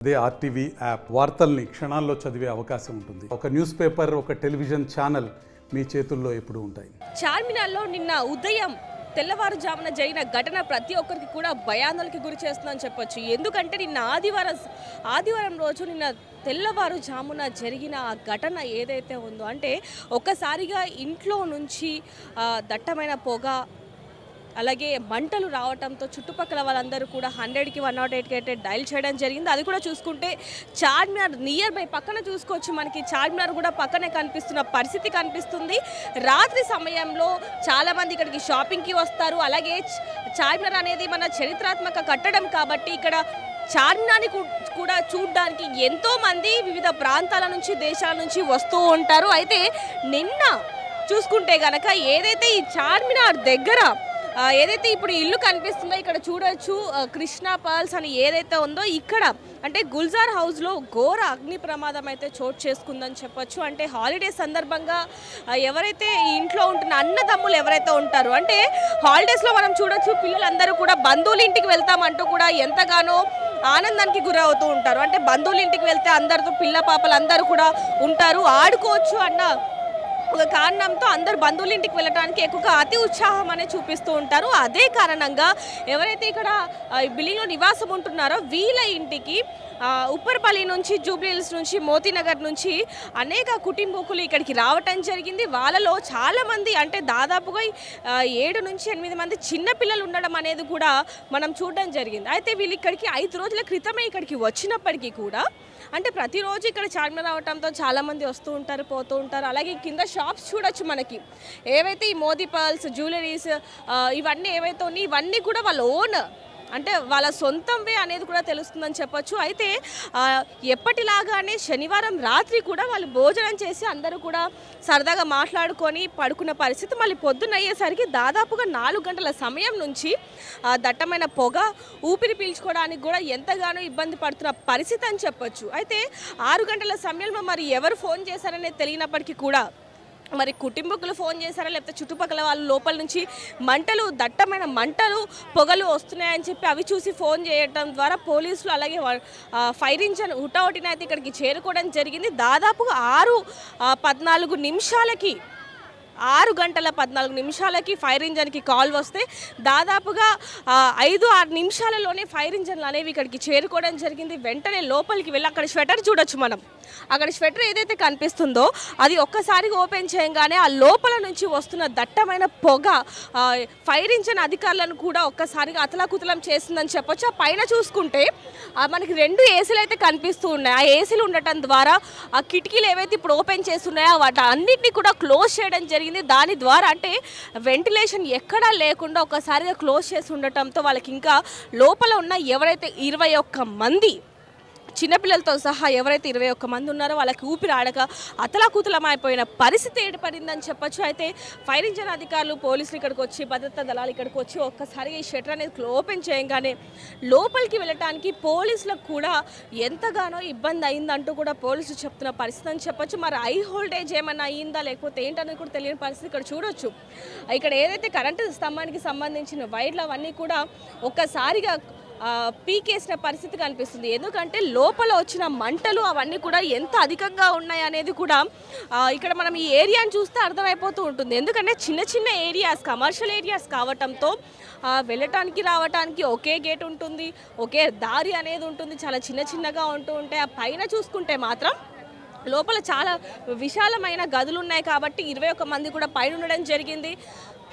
అదే RTV app వార్తల్ని క్షణాల్లో చదివే అవకాశం ఉంటుంది. ఒక న్యూస్ పేపర్, ఒక టెలివిజన్ ఛానల్ మీ చేతుల్లో ఎప్పుడూ ఉంటాయి. చార్మినార్లో నిన్న ఉదయం తెల్లవారుజామున జరిగిన ఘటన ప్రతి ఒక్కరికి కూడా భయాందోళనకి గురి చేస్తుందని చెప్పొచ్చు. ఎందుకంటే నిన్న ఆదివారం రోజు నిన్న తెల్లవారుజామున జరిగిన ఆ ఘటన ఏదైతే ఉందో, అంటే ఒక్కసారిగా ఇంట్లో నుంచి దట్టమైన పొగ, అలాగే మంటలు రావడంతో చుట్టుపక్కల వాళ్ళందరూ కూడా 100కి 108కి అయితే డైల్ చేయడం జరిగింది. అది కూడా చూసుకుంటే చార్మినార్ నియర్ బై పక్కన చూసుకోవచ్చు, మనకి చార్మినార్ కూడా పక్కనే కనిపిస్తున్న పరిస్థితి కనిపిస్తుంది. రాత్రి సమయంలో చాలామంది ఇక్కడికి షాపింగ్కి వస్తారు. అలాగే చార్మినార్ అనేది మన చరిత్రాత్మక కట్టడం కాబట్టి ఇక్కడ చార్మినార్ని కూడా చూడడానికి ఎంతోమంది వివిధ ప్రాంతాల నుంచి, దేశాల నుంచి వస్తూ ఉంటారు. అయితే నిన్న చూసుకుంటే కనుక ఏదైతే ఈ చార్మినార్ దగ్గర ఏదైతే ఇప్పుడు ఇల్లు కనిపిస్తుందో ఇక్కడ చూడొచ్చు, కృష్ణా పర్ల్స్ అని ఏదైతే ఉందో ఇక్కడ అంటే గుల్జార్ హౌస్లో ఘోర అగ్ని ప్రమాదం అయితే చోటు చేసుకుందని చెప్పొచ్చు. అంటే హాలిడే సందర్భంగా ఎవరైతే ఈ ఇంట్లో ఉంటున్న అన్నదమ్ములు ఎవరైతే ఉంటారో, అంటే హాలిడేస్లో మనం చూడొచ్చు పిల్లలందరూ కూడా బంధువుల ఇంటికి వెళ్తామంటూ కూడా ఎంతగానో ఆనందానికి గురవుతూ ఉంటారు. అంటే బంధువుల ఇంటికి వెళ్తే అందరితో పిల్ల పాపలు అందరూ కూడా ఉంటారు, ఆడుకోవచ్చు అన్న ఒక కారణంతో అందరు బంధువుల ఇంటికి వెళ్ళడానికి ఎక్కువగా అతి ఉత్సాహం అనేది చూపిస్తూ ఉంటారు. అదే కారణంగా ఎవరైతే ఇక్కడ బిల్డింగ్లో నివాసం ఉంటున్నారో వీళ్ళ ఇంటికి ఉప్పర్పల్లి నుంచి, జూబ్లీహిల్స్ నుంచి, మోతీనగర్ నుంచి అనేక కుటుంబీకులు ఇక్కడికి రావటం జరిగింది. వాళ్ళలో చాలామంది అంటే దాదాపుగా 7 నుంచి 8 మంది చిన్నపిల్లలు ఉండడం అనేది కూడా మనం చూడడం జరిగింది. అయితే వీళ్ళు ఇక్కడికి 5 రోజుల క్రితమే ఇక్కడికి వచ్చినప్పటికీ కూడా అంటే ప్రతిరోజు ఇక్కడ చార్మినార్ రావడంతో చాలామంది వస్తూ ఉంటారు, పోతూ ఉంటారు. అలాగే కింద షాప్స్ చూడొచ్చు మనకి, ఏవైతే ఈ మోదీ పర్ల్స్, జ్యువెలరీస్ ఇవన్నీ ఏవైతే ఉన్నాయి ఇవన్నీ కూడా వాళ్ళ ఓన్, అంటే వాళ్ళ సొంతంవే అనేది కూడా తెలుస్తుందని చెప్పొచ్చు. అయితే ఎప్పటిలాగానే శనివారం రాత్రి కూడా వాళ్ళు భోజనం చేసి అందరూ కూడా సరదాగా మాట్లాడుకొని పడుకున్న పరిస్థితి. మళ్ళీ పొద్దున్న అయ్యేసరికి దాదాపుగా 4 గంటల సమయం నుంచి దట్టమైన పొగ, ఊపిరి పీల్చుకోవడానికి కూడా ఎంతగానో ఇబ్బంది పడుతున్న పరిస్థితి అని చెప్పొచ్చు. అయితే 6 గంటల సమయంలో మరి ఎవరు ఫోన్ చేశారనేది తెలియనప్పటికీ కూడా మరి కుటుంబకులు ఫోన్ చేశారా, లేకపోతే చుట్టుపక్కల వాళ్ళు లోపల నుంచి దట్టమైన మంటలు, పొగలు వస్తున్నాయని చెప్పి అవి చూసి ఫోన్ చేయడం ద్వారా పోలీసులు అలాగే ఫైర్ ఇంజన్ హుటాహుటిన అయితే ఇక్కడికి చేరుకోవడం జరిగింది. దాదాపుగా 6 గంటల 14 నిమిషాలకి ఫైర్ ఇంజన్కి కాల్ వస్తే దాదాపుగా 5-6 నిమిషాలలోనే ఫైర్ ఇంజన్లు అనేవి ఇక్కడికి చేరుకోవడం జరిగింది. వెంటనే లోపలికి వెళ్ళి అక్కడ స్వెటర్ చూడొచ్చు మనం, అక్కడ స్వెటర్ ఏదైతే కనిపిస్తుందో అది ఒక్కసారిగా ఓపెన్ చేయగానే ఆ లోపల నుంచి వస్తున్న దట్టమైన పొగ ఫైర్ ఇంజన్ అధికారులను కూడా ఒక్కసారిగా అతలాకుతలం చేసిందని చెప్పొచ్చు. ఆ పైన చూసుకుంటే మనకి 2 ఏసీలు అయితే కనిపిస్తూ ఉన్నాయి. ఆ ఏసీలు ఉండటం ద్వారా ఆ కిటికీలు ఏవైతే ఇప్పుడు ఓపెన్ చేస్తున్నాయో వాటి అన్నింటినీ కూడా క్లోజ్ చేయడం జరిగింది. దాని ద్వారా అంటే వెంటిలేషన్ ఎక్కడా లేకుండా ఒకసారిగా క్లోజ్ చేసి ఉండటంతో వాళ్ళకి ఇంకా లోపల ఉన్న ఎవరైతే 21 మంది చిన్నపిల్లలతో సహా ఎవరైతే 21 మంది ఉన్నారో వాళ్ళకి ఊపిరి ఆడక అతలాకుతలమైపోయిన పరిస్థితి ఏర్పడిందని చెప్పొచ్చు. అయితే ఫైర్ ఇంజన్ అధికారులు, పోలీసులు ఇక్కడికి వచ్చి, భద్రతా దళాలు ఇక్కడికి వచ్చి ఒక్కసారిగా ఈ షట్టర్ అనేది ఓపెన్ చేయగానే లోపలికి వెళ్ళటానికి పోలీసులకు కూడా ఎంతగానో ఇబ్బంది అయిందంటూ కూడా పోలీసులు చెప్తున్న పరిస్థితి అని చెప్పొచ్చు. మరి ఐ హోల్డేజ్ ఏమన్నా అయ్యిందా లేకపోతే ఏంటనేది కూడా తెలియని పరిస్థితి ఇక్కడ చూడొచ్చు. ఇక్కడ ఏదైతే కరెంటు స్తంభానికి సంబంధించిన వైర్లు అవన్నీ కూడా ఒక్కసారిగా పీకేసిన పరిస్థితి కనిపిస్తుంది. ఎందుకంటే లోపల వచ్చిన మంటలు అవన్నీ కూడా ఎంత అధికంగా ఉన్నాయి అనేది కూడా ఇక్కడ మనం ఈ ఏరియాని చూస్తే అర్థమైపోతూ ఉంటుంది. ఎందుకంటే చిన్న చిన్న ఏరియాస్, కమర్షియల్ ఏరియాస్ కావటంతో వెళ్ళటానికి రావటానికి ఒకే గేట్ ఉంటుంది, ఒకే దారి అనేది ఉంటుంది, చాలా చిన్నగా ఉంటూ ఉంటాయి. ఆ పైన చూసుకుంటే మాత్రం లోపల చాలా విశాలమైన గదులు ఉన్నాయి కాబట్టి 21 మంది కూడా పైన ఉండడం జరిగింది.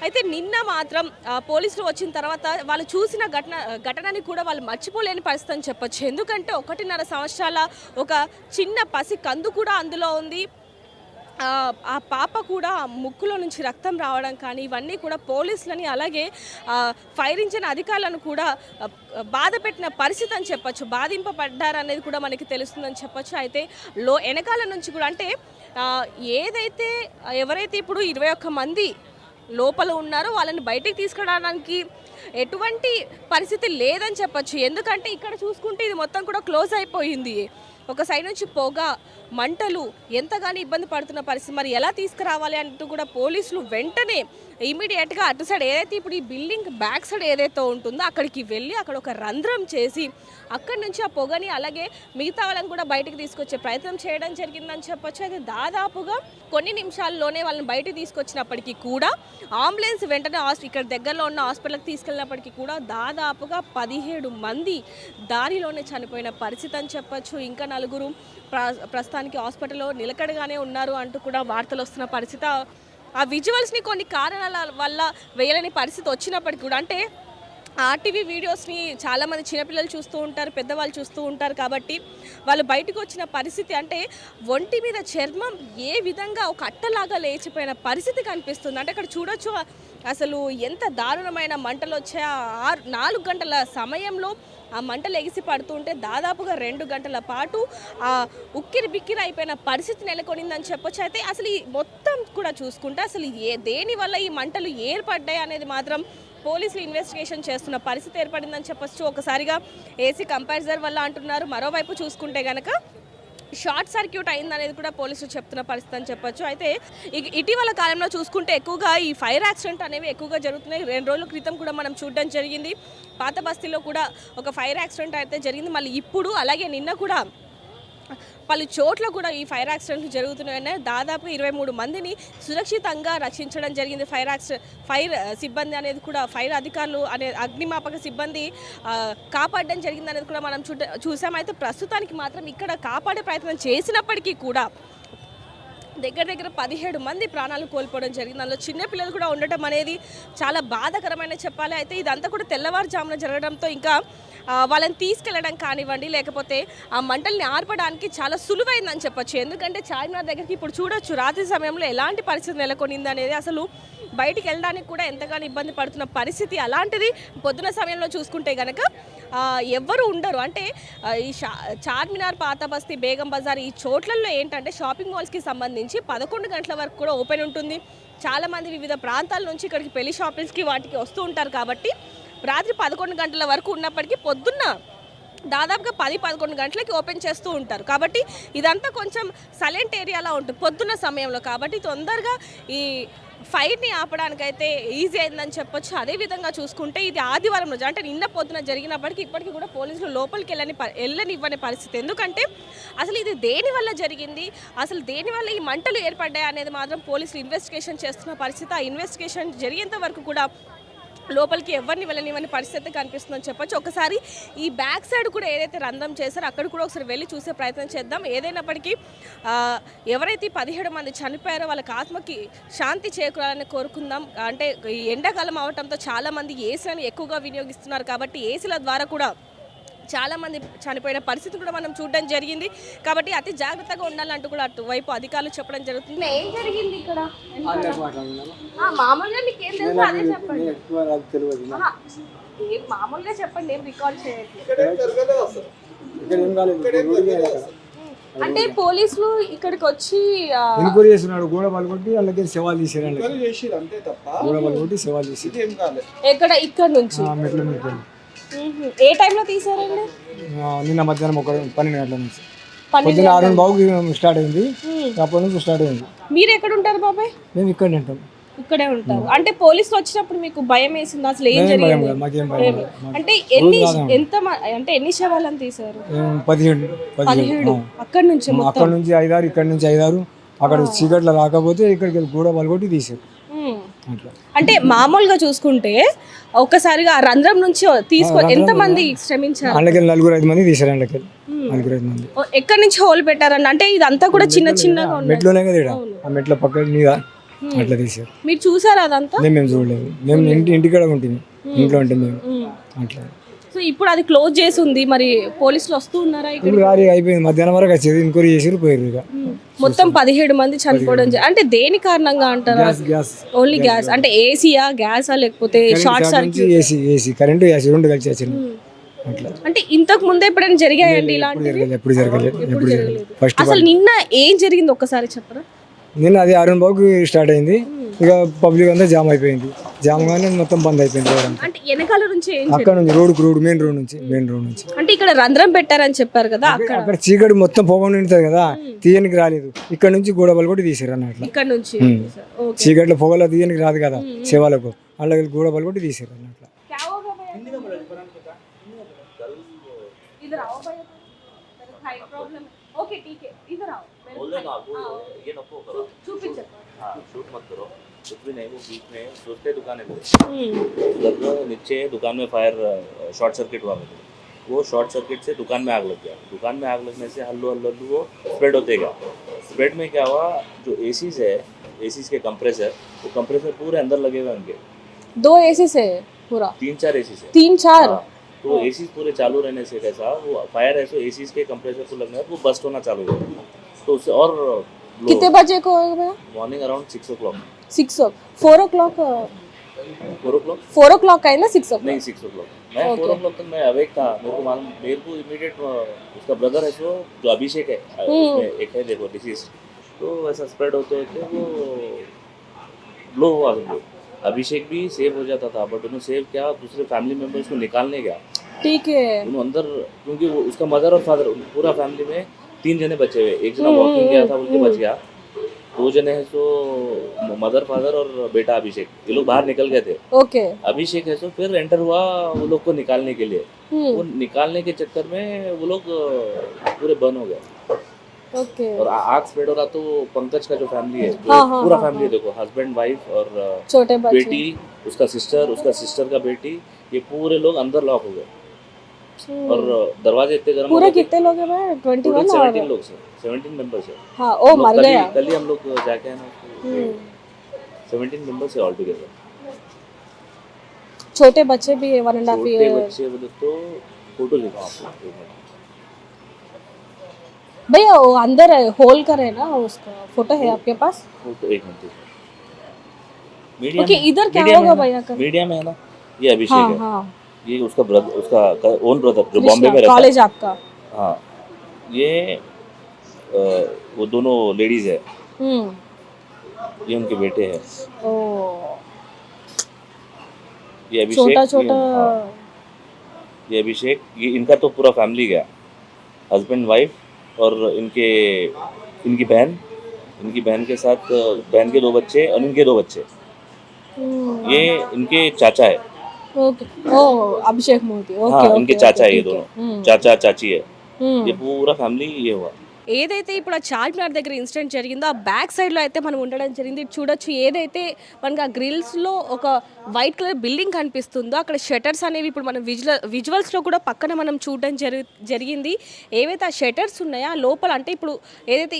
అయితే నిన్న మాత్రం పోలీసులు వచ్చిన తర్వాత వాళ్ళు చూసిన ఘటనని కూడా వాళ్ళు మర్చిపోలేని పరిస్థితి అని చెప్పొచ్చు. ఎందుకంటే 1.5 సంవత్సరాల ఒక చిన్న పసి కందు కూడా అందులో ఉంది. ఆ పాప కూడా ముక్కులో నుంచి రక్తం రావడం కానీ ఇవన్నీ కూడా పోలీసులని అలాగే ఫైర్ ఇంజన్ అధికారులను కూడా బాధ పెట్టిన పరిస్థితి అని చెప్పొచ్చు, బాధింపబడ్డారనేది కూడా మనకి తెలుస్తుందని చెప్పొచ్చు. అయితే వెనకాల నుంచి కూడా అంటే ఏదైతే ఎవరైతే ఇప్పుడు 21 మంది లోపల ఉన్నారో వాళ్ళని బయటికి తీసుకురావడానికి ఎటువంటి పరిస్థితి లేదని చెప్పొచ్చు. ఎందుకంటే ఇక్కడ చూసుకుంటే ఇది మొత్తం కూడా క్లోజ్ అయిపోయింది. ఒక సైడ్ నుంచి పొగ, మంటలు ఎంతగానో ఇబ్బంది పడుతున్న పరిస్థితి. మరి ఎలా తీసుకురావాలి అంటూ కూడా పోలీసులు వెంటనే ఇమీడియట్గా అటు సైడ్ ఏదైతే ఇప్పుడు ఈ బిల్డింగ్ బ్యాక్ సైడ్ ఏదైతే ఉంటుందో అక్కడికి వెళ్ళి అక్కడ ఒక రంధ్రం చేసి అక్కడి నుంచి ఆ పొగని అలాగే మిగతా వాళ్ళని కూడా బయటకు తీసుకొచ్చే ప్రయత్నం చేయడం జరిగిందని చెప్పొచ్చు. అయితే దాదాపుగా కొన్ని నిమిషాల్లోనే వాళ్ళని బయటకు తీసుకొచ్చినప్పటికీ కూడా అంబులెన్స్ వెంటనే ఇక్కడ దగ్గరలో ఉన్న హాస్పిటల్కి తీసుకెళ్ళినప్పటికీ కూడా దాదాపుగా 17 మంది దారిలోనే చనిపోయిన పరిస్థితి అని చెప్పొచ్చు. ఇంకా 4 ప్రస్తుతానికి హాస్పిటల్లో నిలకడగానే ఉన్నారు అంటూ కూడా వార్తలు వస్తున్న పరిస్థితి. ఆ విజువల్స్ని కొన్ని కారణాల వల్ల వేయలేని పరిస్థితి వచ్చినప్పటికీ కూడా, అంటే ఆర్టీవీ వీడియోస్ని చాలామంది చిన్నపిల్లలు చూస్తూ ఉంటారు, పెద్దవాళ్ళు చూస్తూ ఉంటారు కాబట్టి వాళ్ళు బయటకు వచ్చిన పరిస్థితి అంటే ఒంటి మీద చర్మం ఏ విధంగా ఒక అట్టలాగా లేచిపోయిన పరిస్థితి కనిపిస్తుంది. అంటే అక్కడ చూడొచ్చు అసలు ఎంత దారుణమైన మంటలు వచ్చాయో. 4 గంటల సమయంలో ఆ మంటలు ఎగిసి పడుతుంటే దాదాపుగా 2 గంటల పాటు ఆ ఉక్కిరి బిక్కిరి అయిపోయిన పరిస్థితి నెలకొనిందని చెప్పొచ్చు. అయితే అసలు ఈ మొత్తం కూడా చూసుకుంటే అసలు దేని వల్ల ఈ మంటలు ఏర్పడ్డాయి అనేది మాత్రం పోలీసులు ఇన్వెస్టిగేషన్ చేస్తున్న పరిస్థితి ఏర్పడిందని చెప్పొచ్చు. ఒకసారిగా ఏసీ కంపారిజర్ వల్ల అంటున్నారు, మరోవైపు చూసుకుంటే కనుక షార్ట్ సర్క్యూట్ అయిందనేది కూడా పోలీసులు చెప్తున్న పరిస్థితి అని చెప్పొచ్చు. అయితే ఇటీవల కాలంలో చూసుకుంటే ఎక్కువగా ఈ ఫైర్ యాక్సిడెంట్ అనేవి ఎక్కువగా జరుగుతున్నాయి. 2 రోజుల క్రితం కూడా మనం చూడడం జరిగింది. పాత బస్తీలో కూడా ఒక ఫైర్ యాక్సిడెంట్ అయితే జరిగింది. మళ్ళీ ఇప్పుడు అలాగే నిన్న కూడా పలు చోట్ల కూడా ఈ ఫైర్ యాక్సిడెంట్లు జరుగుతున్నాయని దాదాపు 23 మందిని సురక్షితంగా రక్షించడం జరిగింది. ఫైర్ సిబ్బంది అనేది కూడా ఫైర్ అధికారులు అనే అగ్నిమాపక సిబ్బంది కాపాడడం జరిగింది అనేది కూడా మనం చూసాం. అయితే ప్రస్తుతానికి మాత్రం ఇక్కడ కాపాడే ప్రయత్నం చేసినప్పటికీ కూడా దగ్గర 17 మంది ప్రాణాలు కోల్పోవడం జరిగింది. అందులో చిన్నపిల్లలు కూడా ఉండటం అనేది చాలా బాధాకరమైన చెప్పాలి. అయితే ఇదంతా కూడా తెల్లవారుజామున జరగడంతో ఇంకా వాళ్ళని తీసుకెళ్లడం కానివ్వండి, లేకపోతే ఆ మంటల్ని ఆర్పడానికి చాలా సులువైందని చెప్పొచ్చు. ఎందుకంటే చార్మినార్ దగ్గరికి ఇప్పుడు చూడొచ్చు రాత్రి సమయంలో ఎలాంటి పరిస్థితి నెలకొనింది అనేది, అసలు బయటికి వెళ్ళడానికి కూడా ఎంతగానో ఇబ్బంది పడుతున్న పరిస్థితి. అలాంటిది పొద్దున సమయంలో చూసుకుంటే కనుక ఎవ్వరు ఉండరు. అంటే ఈ చార్మినార్, పాత బస్తీ, బేగం బజార్ ఈ చోట్లలో ఏంటంటే షాపింగ్ మాల్స్కి సంబంధించి 11 గంటల వరకు కూడా ఓపెన్ ఉంటుంది. చాలామంది వివిధ ప్రాంతాల నుంచి ఇక్కడికి పెళ్లి షాపింగ్స్కి వాటికి వస్తూ ఉంటారు కాబట్టి రాత్రి 11 గంటల వరకు ఉన్నప్పటికీ పొద్దున్న దాదాపుగా 10-11 గంటలకి ఓపెన్ చేస్తూ ఉంటారు. కాబట్టి ఇదంతా కొంచెం సైలెంట్ ఏరియాలా ఉంటుంది పొద్దున్న సమయంలో. కాబట్టి తొందరగా ఈ ఫైర్ని ఆపడానికైతే ఈజీ అయిందని చెప్పొచ్చు. అదేవిధంగా చూసుకుంటే ఇది ఆదివారం రోజు, అంటే నిన్న పొద్దున జరిగినప్పటికీ ఇప్పటికీ కూడా పోలీసులు లోపలికి వెళ్ళనివ్వని పరిస్థితి. ఎందుకంటే అసలు ఇది దేనివల్ల జరిగింది, అసలు దేనివల్ల ఈ మంటలు ఏర్పడ్డాయి అనేది మాత్రం పోలీసులు ఇన్వెస్టిగేషన్ చేస్తున్న పరిస్థితి. ఆ ఇన్వెస్టిగేషన్ జరిగేంత వరకు కూడా లోపలికి ఎవరిని వెళ్ళనివ్వని పరిస్థితి కనిపిస్తుందని చెప్పొచ్చు. ఒకసారి ఈ బ్యాక్ సైడ్ కూడా ఏదైతే రంధ్రం చేశారో అక్కడ కూడా ఒకసారి వెళ్ళి చూసే ప్రయత్నం చేద్దాం. ఏదైనప్పటికీ ఎవరైతే 17 మంది చనిపోయారో వాళ్ళకి ఆత్మకి శాంతి చేకూరాలని కోరుకుందాం. అంటే ఈ ఎండాకాలం అవడంతో చాలామంది ఏసీలను ఎక్కువగా వినియోగిస్తున్నారు కాబట్టి ఏసీల ద్వారా కూడా చాలామంది చనిపోయిన పరిస్థితి కూడా మనం చూడడం జరిగింది. కాబట్టి అతి జాగ్రత్తగా ఉండాలంటూ కూడా అటువైపు అధికారులు చెప్పడం జరుగుతుంది. ఏం జరిగింది ఇక్కడ? మామూలుగా మీకు ఏం తెలుసు అదే చెప్పండి. మామూలుగా చెప్పండి, ఏం రికార్డ్ చేయట్లేదు. అంటే పోలీసులు ఇక్కడికి వచ్చి ఎంక్వైరీ చేస్తున్నాడు. గోడ పలుకొట్టి వాళ్ళకి సవాల్ చేశారు. గోడ పలుకొట్టి సవాల్ చేసి ఎక్కడ ఇక్కడ నుంచి మెట్ల మీద ఏ టైంలో తీసారండి? నిన్న మధ్యాహ్నం 12 గంటల నుంచి పొద్దున్న 6:15 స్టార్ట్ అయింది. అప్పటి నుంచి స్టార్ట్ అయింది. మీరు ఎక్కడ ఉంటారు బాబాయ్? మేము ఇక్కడే ఉంటాం. ఇక్కడే ఉంటారు. అంటే పోలీసులు వచ్చినప్పుడు మీకు భయం వేసింది? అసలు ఏం జరిగింది? అంటే ఎన్ని శవాలను తీసారు? 17. అక్కడ నుంచి 5-6, ఇక్కడ నుంచి 5-6. అక్కడ చీకట్లో రాకపోతే ఇక్కడికి గోడ పలుకొట్టి తీసారు. అంటే మామూలుగా చూసుకుంటే ఒక్కసారిగా రంధ్రం నుంచి ఎంతమంది శ్రమించారు? 4-5 మంది తీసారు. 4-5 మంది ఎక్కడి నుంచి హోల్ పెట్టారన్న? అంటే ఇదంతా కూడా చిన్నగా మెట్లోనే కదా, ఆ మెట్ల పక్క మీద అట్లా తీసారు. మీరు చూసారా అదంతా? మేము చూడలేదు. మేము ఇంటికాడ ఉంటుంది, ఇంట్లో ఉంటాం మేము అట్లా. సో ఇప్పుడు అది క్లోజ్ చేసి ఉంది, మరి పోలీసులు వస్తూ ఉన్నారా? ఇప్పుడు అయిపోయింది, మధ్యాహ్నం వరకు వచ్చేది. ఎంక్వైరీ చేసి పోయారు. ఇక మొత్తం 17 మంది చనిపోవడం అంటే దేని కారణంగా అంటారా? ఓన్లీ గ్యాస్ అంటే ఏసీయా, గ్యాసా, లేకపోతే short circuit? AC current, gas రెండు కలిసి వచ్చింది అట్లా. అంటే ఇంతకు ముందే ఎప్పుడైనా జరిగాయండి ఇలాంటివి? ఎప్పుడు జరగలేదు. అసలు నిన్న ఏం జరిగింది ఒక్కసారి చెప్పరా? నిన్న అది 6:15 స్టార్ట్ అయింది. ఇక పబ్లిక్ అంతా జామ్ అయిపోయింది. జామ్ కానీ మొత్తం బంద్ అయిపోయింది రోడ్ అంతా. అంటే వెనకాల నుంచి ఏం అక్కడ నుంచి రోడ్ మెయిన్ రోడ్ నుంచి అంటే ఇక్కడ రంధ్రం పెట్టారని చెప్పారు కదా, అక్కడ చీకటి మొత్తం పొగ నిండుతుంది కదా, తీయనికి రాలేదు. ఇక్కడ నుంచి గోడబల్ కూడా తీసారు అన్నట్లు. ఇక్కడ నుంచి చీకట్లో పొగలో తీయనికి రాదు కదా శివాలకు, అలాగే గోడబల్ కూడా తీసారు అన్నట్లు. शूट मत करो, कुछ भी नहीं। वो बीच में सोचते दुकानें उधर नीचे दुकान में फायर शॉर्ट सर्किट हुआ मेरे, वो शॉर्ट सर्किट से दुकान में आग लग गया। दुकान में आग लगने से हल्लू वो स्प्रेड होते गया। स्प्रेड में क्या हुआ, जो एसीज है, एसीज के कंप्रेसर, वो कंप्रेसर पूरे अंदर लगे हुए उनके 2 एसी से पूरा 3-4 एसीज है। 3-4 तो एसीज पूरे चालू रहने से कैसा, वो फायर ऐसे एसीज के कंप्रेसर को लगने वो बस्ट होना चालू हो गया। तो उससे और कितने बजे को morning around 6 o'clock 4 o'clock 4 o'clock का है ना 6 o'clock नहीं 6 o'clock मैं 4 o'clock तक मैं अवेक था। मेरे को इमीडिएट उसका ब्रदर है जो अभिषेक है, उसमें एक है देखो डिसीज, तो वैसा स्प्रेड होते होते वो लो हुआ सब लोग। अभिषेक भी सेव हो जाता था, बट उन्होंने सेव क्या, दूसरे फैमिली मेम्बर्स को निकालने गया। ठीक है, उन्होंने अंदर, क्योंकि वो उसका मदर और फादर पूरा फैमिली में 3 जने बचे हुए, एक जना वॉकिंग गया था उनके बच गया, 2 जने हैं सो मदर फादर और बेटा अभिषेक, ये लोग बाहर निकल गए थे। ओके अभिषेक है सो फिर एंटर हुआ वो लोग को निकालने के लिए, वो निकालने के चक्कर में वो लोग पूरे बर्न हो गए। ओके और आग स्प्रेड हो रहा, तो पंकज का जो फैमिली है हाँ, पूरा फैमिली है, देखो हस्बैंड वाइफ और छोटे बच्चे, बेटी, उसका सिस्टर का बेटी, ये पूरे लोग अंदर लॉक हो गए। और दरवाजे इतने गर्म पूरे कितने लोग हैं भाई? 21 17 लोग से 17 मेंबर्स है। हाँ ओ मर गया। कल ही हम लोग जाके है ना 17 मेंबर्स है ऑल टुगेदर। छोटे बच्चे भी है 1.5 छोटे ईयर। बच्चे बोले तो फोटो दिखाओ आपको भैया वो अंदर होल कर है ना, उसका फोटो है आपके पास? फोटो एक मिनट मीडिया ओके इधर क्या होगा भैया का? मीडिया में है ना, ये अभिषेक हाँ है, हाँ ये उसका ब्रदर, उसका ओन ब्रदर जो बॉम्बे में रहता है। कॉलेज आपका? हाँ ये वो दोनों लेडीज है, ये उनके बेटे हैं। ओ ये अभिषेक, छोटा ये अभिषेक, ये इनका तो पूरा फैमिली गया, हस्बैंड वाइफ और इनकी बहन के साथ, बहन के 2 बच्चे और इनके 2 बच्चे, ये इनके चाचा है। ओके ओ अभिषेक मोदी ओके हाँ ओके इनके चाचा है, ये ठीक है। दोनों चाचा चाची है, ये पूरा फैमिली ये हुआ। ఏదైతే ఇప్పుడు ఆ చార్మినార్ దగ్గర ఇన్సిడెంట్ జరిగిందో ఆ బ్యాక్ సైడ్లో అయితే మనం ఉండడం జరిగింది. చూడొచ్చు ఏదైతే మనకి ఆ గ్రిల్స్లో ఒక వైట్ కలర్ బిల్డింగ్ కనిపిస్తుందో అక్కడ షటర్స్ అనేవి ఇప్పుడు మనం విజువల్స్లో కూడా పక్కన మనం చూడడం జరిగింది. ఏవైతే ఆ షటర్స్ ఉన్నాయో ఆ లోపల, అంటే ఇప్పుడు ఏదైతే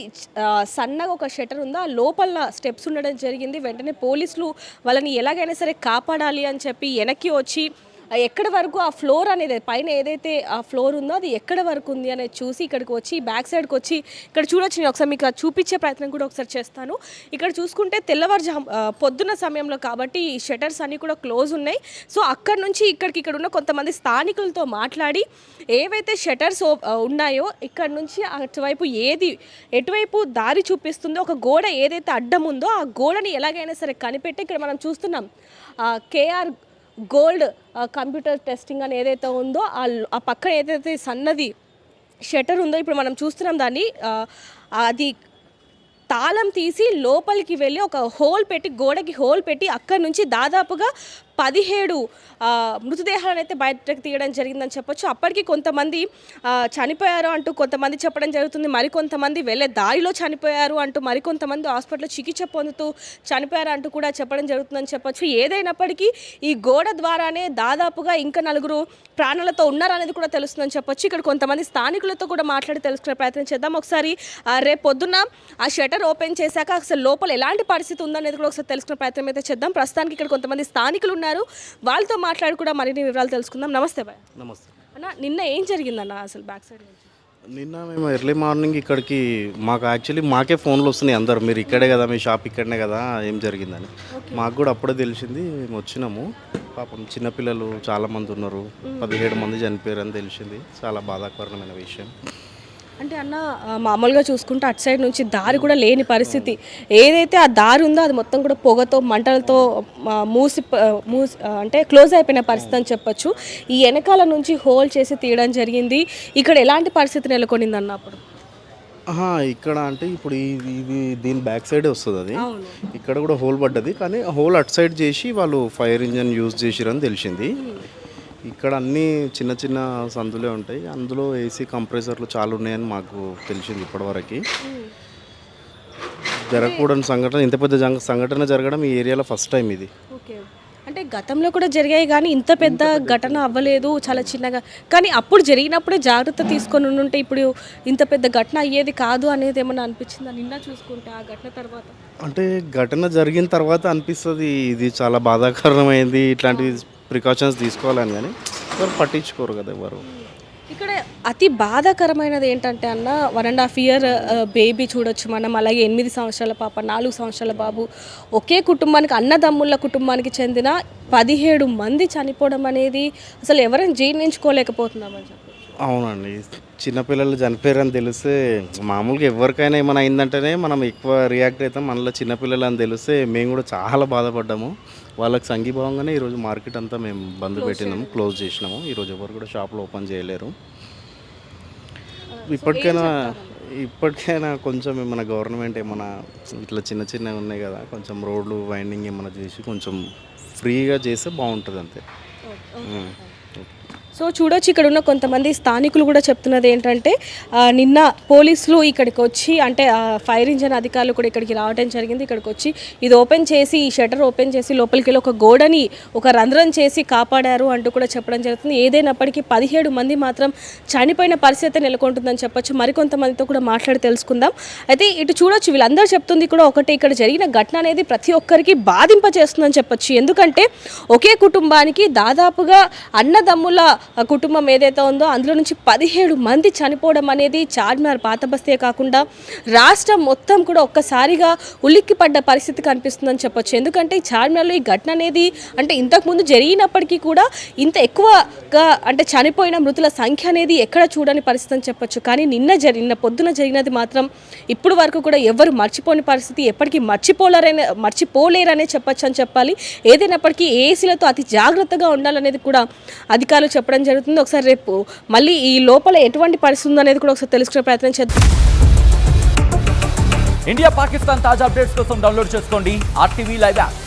సన్నగా ఒక షటర్ ఉందో ఆ లోపల స్టెప్స్ ఉండడం జరిగింది. వెంటనే పోలీసులు వాళ్ళని ఎలాగైనా సరే కాపాడాలి అని చెప్పి వెనక్కి వచ్చి ఎక్కడి వరకు ఆ ఫ్లోర్ అనేది పైన ఏదైతే ఆ ఫ్లోర్ ఉందో అది ఎక్కడి వరకు ఉంది అనేది చూసి ఇక్కడికి వచ్చి బ్యాక్ సైడ్కి వచ్చి ఇక్కడ చూడొచ్చు. నేను ఒకసారి మీకు చూపించే ప్రయత్నం కూడా ఒకసారి చేస్తాను. ఇక్కడ చూసుకుంటే తెల్లవారుజాము పొద్దున్న సమయంలో కాబట్టి ఈ షటర్స్ అన్నీ కూడా క్లోజ్ ఉన్నాయి. సో అక్కడ నుంచి ఇక్కడ ఉన్న కొంతమంది స్థానికులతో మాట్లాడి ఏవైతే షటర్స్ ఉన్నాయో ఇక్కడ నుంచి అటువైపు ఎటువైపు దారి చూపిస్తుందో ఒక గోడ ఏదైతే అడ్డం ఉందో ఆ గోడని ఎలాగైనా సరే కనిపెట్టి ఇక్కడ మనం చూస్తున్నాం కేఆర్ గోల్డ్ కంప్యూటర్ టెస్టింగ్ అని ఏదైతే ఉందో ఆ పక్కన ఏదైతే సన్నది షటర్ ఉందో ఇప్పుడు మనం చూస్తున్నాం దాన్ని, అది తాళం తీసి లోపలికి వెళ్ళి ఒక హోల్ పెట్టి గోడకి హోల్ పెట్టి అక్కడి నుంచి దాదాపుగా 17 మృతదేహాలను అయితే బయటకు తీయడం జరిగిందని చెప్పొచ్చు. అప్పటికి కొంతమంది చనిపోయారు అంటూ కొంతమంది చెప్పడం జరుగుతుంది, మరికొంతమంది వెళ్ళే దారిలో చనిపోయారు అంటూ, మరికొంతమంది హాస్పిటల్లో చికిత్స పొందుతూ చనిపోయారు అంటూ కూడా చెప్పడం జరుగుతుందని చెప్పొచ్చు. ఏదైనప్పటికీ ఈ గోడ ద్వారానే దాదాపుగా ఇంకా 4 ప్రాణాలతో ఉన్నారనేది కూడా తెలుస్తుందని చెప్పొచ్చు. ఇక్కడ కొంతమంది స్థానికులతో కూడా మాట్లాడి తెలుసుకునే ప్రయత్నం చేద్దాం. ఒకసారి రేపు పొద్దున్న ఆ షటర్ ఓపెన్ చేశాక అసలు లోపల ఎలాంటి పరిస్థితి ఉందనేది కూడా ఒకసారి తెలుసుకునే ప్రయత్నం అయితే చేద్దాం. ప్రస్తుతానికి ఇక్కడ కొంతమంది స్థానికులు ఉన్నారు, వాళ్ళతో మాట్లాడి కూడా మరిన్ని వివరాలు తెలుసుకుందాం. నమస్తే బాయ్. నమస్తే అన్న, నిన్న ఏం జరిగిందన్న అసలు బ్యాక్ సైడ్ నుంచి? నిన్న మేము ఎర్లీ మార్నింగ్ ఇక్కడికి మాకే ఫోన్లు వస్తున్నాయి అందరు, మీరు ఇక్కడే కదా, మీ షాప్ ఇక్కడనే కదా, ఏం జరిగిందని. మాకు కూడా అప్పుడే తెలిసింది, మేము వచ్చినాము. పాపం చిన్నపిల్లలు చాలామంది ఉన్నారు, 17 మంది చనిపోయారని తెలిసింది. చాలా బాధాకరమైన విషయం. అంటే అన్న మామూలుగా చూసుకుంటే అటు సైడ్ నుంచి దారి కూడా లేని పరిస్థితి, ఏదైతే ఆ దారి ఉందో అది మొత్తం కూడా పొగతో మంటలతో మూసి అంటే క్లోజ్ అయిపోయిన పరిస్థితి అని చెప్పొచ్చు. ఈ వెనకాల నుంచి హోల్ చేసి తీయడం జరిగింది. ఇక్కడ ఎలాంటి పరిస్థితి నెలకొనింది అన్నప్పుడు? ఇక్కడ అంటే ఇప్పుడు ఇది దీని బ్యాక్ సైడే వస్తుంది అది. ఇక్కడ కూడా హోల్ పడ్డది, కానీ హోల్ అటు సైడ్ చేసి వాళ్ళు ఫైర్ ఇంజన్ యూజ్ చేసిరని తెలిసింది. ఇక్కడ అన్నీ చిన్న చిన్న సందులే ఉంటాయి, అందులో ఏసీ కంప్రెసర్లు చాలా ఉన్నాయని మాకు తెలిసింది ఇప్పటివరకు. జరగకూడని సంఘటన, ఇంత పెద్ద సంఘటన జరగడం ఈ ఏరియాలో ఫస్ట్ టైం ఇది. ఓకే, అంటే గతంలో కూడా జరిగాయి కానీ ఇంత పెద్ద ఘటన అవ్వలేదు, చాలా చిన్నగా. కానీ అప్పుడు జరిగినప్పుడే జాగ్రత్త తీసుకొని ఉంటే ఇప్పుడు ఇంత పెద్ద ఘటన అయ్యేది కాదు అనేది ఏమన్నా అనిపించిందా నిన్న చూసుకుంటే ఆ ఘటన తర్వాత? అంటే ఘటన జరిగిన తర్వాత అనిపిస్తుంది ఇది చాలా బాధాకరమైంది, ఇట్లాంటివి ప్రికాషన్స్ తీసుకోవాలని, కానీ ఎవరు పట్టించుకోరు కదా ఎవరు. ఇక్కడ అతి బాధాకరమైనది ఏంటంటే అన్న 1.5 year బేబీ చూడొచ్చు మనం, అలాగే 8 సంవత్సరాల పాప, 4 సంవత్సరాల బాబు, ఒకే కుటుంబానికి అన్నదమ్ముళ్ళ కుటుంబానికి చెందిన 17 మంది చనిపోవడం అనేది అసలు ఎవరైనా జీర్ణించుకోలేకపోతున్నామని చెప్పి. అవునండి, చిన్నపిల్లలు చనిపోయారని తెలిస్తే మామూలుగా ఎవరికైనా ఏమైనా అయిందంటేనే మనం ఎక్కువ రియాక్ట్ అవుతాం, మనలో చిన్నపిల్లలు అని తెలిస్తే మేము కూడా చాలా బాధపడ్డాము. వాళ్ళకి సంఘీభావంగానే ఈరోజు మార్కెట్ అంతా మేము బంద్ పెట్టినాము, క్లోజ్ చేసినాము. ఈరోజు ఎవరు కూడా షాపులు ఓపెన్ చేయలేరు. ఇప్పటికైనా కొంచెం ఏమైనా గవర్నమెంట్ ఏమైనా ఇట్లా చిన్న చిన్నవి ఉన్నాయి కదా, కొంచెం రోడ్లు వైండింగ్ ఏమైనా చేసి కొంచెం ఫ్రీగా చేస్తే బాగుంటుంది అంతే. సో చూడొచ్చు, ఇక్కడ ఉన్న కొంతమంది స్థానికులు కూడా చెప్తున్నది ఏంటంటే నిన్న పోలీసులు ఇక్కడికి వచ్చి, అంటే ఫైర్ ఇంజన్ అధికారులు కూడా ఇక్కడికి రావడం జరిగింది. ఇక్కడికి వచ్చి ఇది ఓపెన్ చేసి, ఈ షట్టర్ ఓపెన్ చేసి లోపలికి వెళ్ళి ఒక గోడని ఒక రంధ్రం చేసి కాపాడారు అంటూ కూడా చెప్పడం జరుగుతుంది. ఏదైనప్పటికీ 17 మంది మాత్రం చనిపోయిన పరిస్థితి నెలకొంటుందని చెప్పొచ్చు. మరికొంతమందితో కూడా మాట్లాడి తెలుసుకుందాం. అయితే ఇటు చూడొచ్చు, వీళ్ళందరూ చెప్తుంది కూడా ఒకటి, ఇక్కడ జరిగిన ఘటన అనేది ప్రతి ఒక్కరికి బాధింపచేస్తుందని చెప్పొచ్చు. ఎందుకంటే ఒకే కుటుంబానికి దాదాపుగా అన్నదమ్ముల కుటుంబం ఏదైతే ఉందో అందులో నుంచి 17 మంది చనిపోవడం అనేది చార్మినార్ పాత బస్తీ కాకుండా రాష్ట్రం మొత్తం కూడా ఒక్కసారిగా ఉలిక్కిపడ్డ పరిస్థితి కనిపిస్తుందని చెప్పొచ్చు. ఎందుకంటే ఈ చార్మినార్లో ఈ ఘటన అనేది అంటే ఇంతకుముందు జరిగినప్పటికీ కూడా ఇంత ఎక్కువగా అంటే చనిపోయిన మృతుల సంఖ్య అనేది ఎక్కడ చూడని పరిస్థితి అని చెప్పొచ్చు. కానీ నిన్న పొద్దున జరిగినది మాత్రం ఇప్పుడు వరకు కూడా ఎవరు మర్చిపోని పరిస్థితి, ఎప్పటికీ మర్చిపోలేరనే చెప్పొచ్చు అని చెప్పాలి. ఏదైనప్పటికీ ఏసీలతో అతి జాగ్రత్తగా ఉండాలనేది కూడా అధికారులు చెప్పడం జరుగుతుంది. ఒకసారి రేపు మళ్ళీ ఈ లోపల ఎటువంటి పరిస్థితి ఉందో అనేది కూడా ఒకసారి తెలుసుకునే ప్రయత్నం చేద్దాం. ఇండియా పాకిస్తాన్ తాజా అప్డేట్స్ కోసం డౌన్లోడ్ చేసుకోండి RTV లైవ్ యాప్.